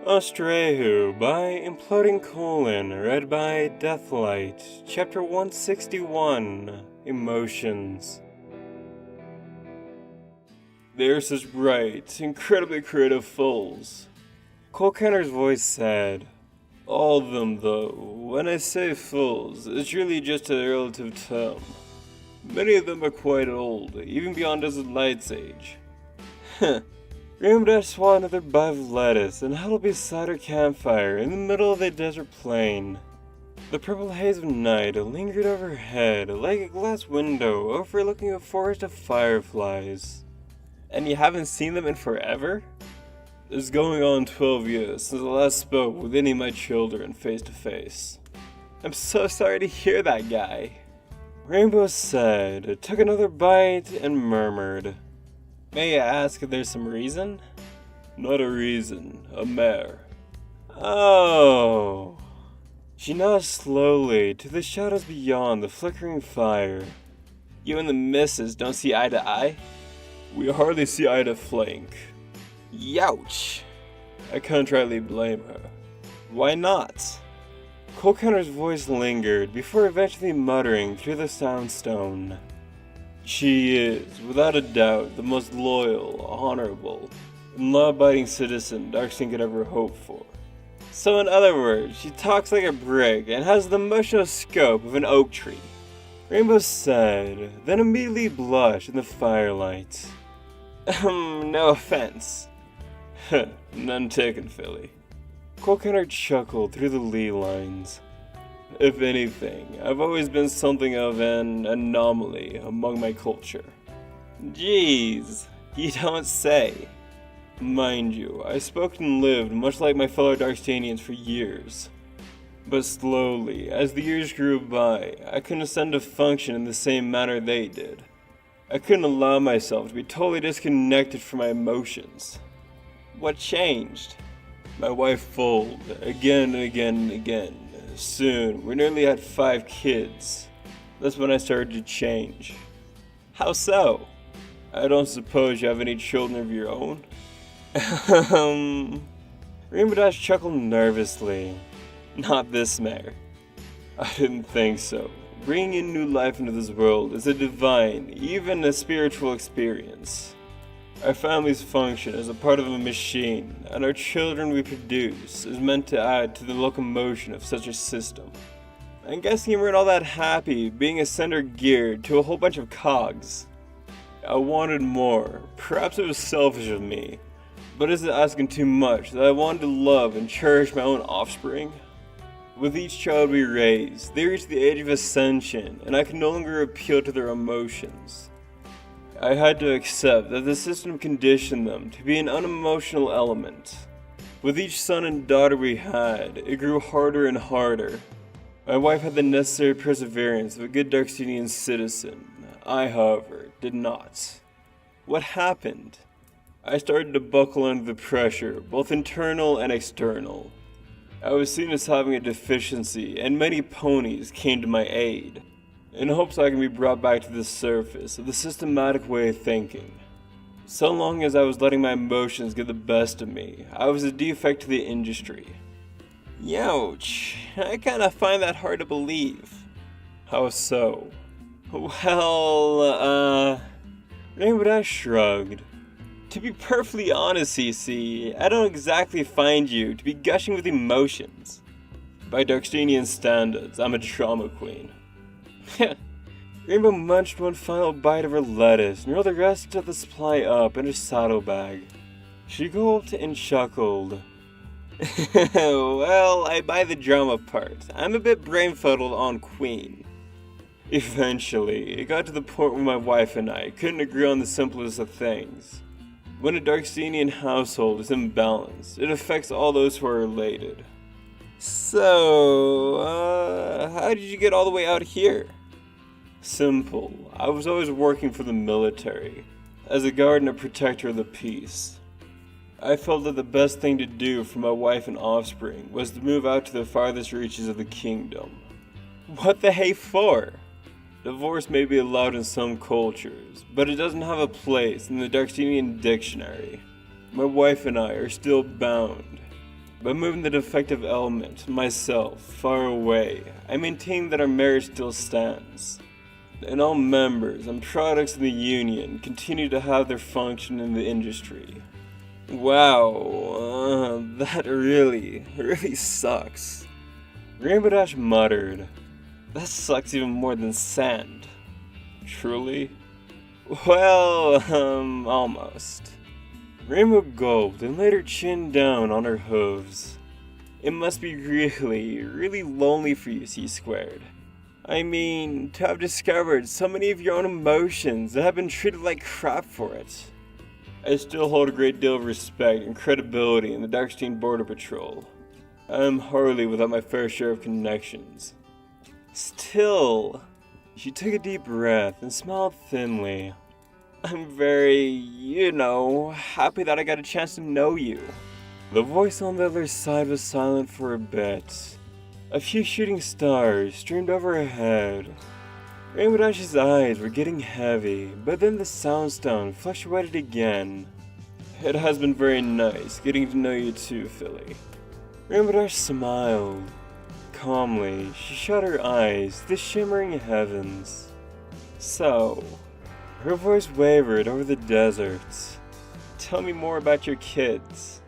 Austraeoh by Imploding Colon, read by Deathlight, Chapter 161, Emotions. They are such bright, incredibly creative fools. Cole Kenner's voice said, all of them though, when I say fools, it's really just a relative term. Many of them are quite old, even beyond Desert Light's age. Heh. Rainbow swallowed another bite of lettuce and huddled beside her campfire in the middle of the desert plain. The purple haze of night lingered overhead like a glass window overlooking a forest of fireflies. And you haven't seen them in forever? It's going on 12 years since I last spoke with any of my children face to face. I'm so sorry to hear that, guy. Rainbow said, took another bite, and murmured, May I ask if there's some reason? Not a reason, a mare. Oh. She nodded slowly to the shadows beyond the flickering fire. You and the missus don't see eye to eye? We hardly see eye to flank. Youch! I can't rightly blame her. Why not? Cole Kenner's voice lingered before eventually muttering through the soundstone. She is, without a doubt, the most loyal, honorable, and law-abiding citizen Darkstein could ever hope for. So in other words, she talks like a brick and has the emotional scope of an oak tree. Rainbow said, then immediately blushed in the firelight. No offense. None taken, Philly. Cole Kenner chuckled through the lee lines. If anything, I've always been something of an anomaly among my culture. Jeez, you don't say. Mind you, I spoke and lived much like my fellow Darkstanians for years. But slowly, as the years grew by, I couldn't ascend to function in the same manner they did. I couldn't allow myself to be totally disconnected from my emotions. What changed? My wife foaled, again and again and again. Soon, we nearly had 5 kids. That's when I started to change. How so? I don't suppose you have any children of your own? Rainbow Dash chuckled nervously. Not this mare. I didn't think so. Bringing in new life into this world is a divine, even a spiritual experience. Our families function as a part of a machine, and our children we produce is meant to add to the locomotion of such a system. I'm guessing you weren't all that happy being a center geared to a whole bunch of cogs. I wanted more. Perhaps it was selfish of me, but is it asking too much that I wanted to love and cherish my own offspring? With each child we raise, they reach the age of ascension, and I can no longer appeal to their emotions. I had to accept that the system conditioned them to be an unemotional element. With each son and daughter we had, it grew harder and harder. My wife had the necessary perseverance of a good Darkstanian citizen. I, however, did not. What happened? I started to buckle under the pressure, both internal and external. I was seen as having a deficiency, and many ponies came to my aid, in hopes I can be brought back to the surface of the systematic way of thinking. So long as I was letting my emotions get the best of me, I was a defect to the industry. Youch, I kinda find that hard to believe. How so? Well, Rainbow Dash shrugged. To be perfectly honest, CC, I don't exactly find you to be gushing with emotions. By Darkstanian standards, I'm a drama queen. Rainbow munched one final bite of her lettuce and rolled the rest of the supply up in her saddlebag. She gulped and chuckled. Well, I buy the drama part. I'm a bit brain-fuddled on queen. Eventually, it got to the point where my wife and I couldn't agree on the simplest of things. When a Darkstanian household is imbalanced, it affects all those who are related. So, how did you get all the way out here? Simple. I was always working for the military, as a guard and a protector of the peace. I felt that the best thing to do for my wife and offspring was to move out to the farthest reaches of the kingdom. What the hey for? Divorce may be allowed in some cultures, but it doesn't have a place in the Darkstanian dictionary. My wife and I are still bound By moving the defective element, myself, far away, I maintain that our marriage still stands. And all members and products of the union continue to have their function in the industry. Wow, that really sucks. Rainbow Dash muttered, "That sucks even more than sand." Truly? Well, almost. Rainbow gulped and laid her chin down on her hooves. It must be really lonely for you, C-squared. I mean, to have discovered so many of your own emotions and have been treated like crap for it. I still hold a great deal of respect and credibility in the Darkstein Border Patrol. I am hardly without my fair share of connections. Still, she took a deep breath and smiled thinly. I'm very, happy that I got a chance to know you. The voice on the other side was silent for a bit. A few shooting stars streamed over her head. Rainbow Dash's eyes were getting heavy, but then the soundstone fluctuated again. It has been very nice getting to know you too, Philly. Rainbow Dash smiled. Calmly, she shut her eyes to the shimmering heavens. So, her voice wavered over the deserts. Tell me more about your kids.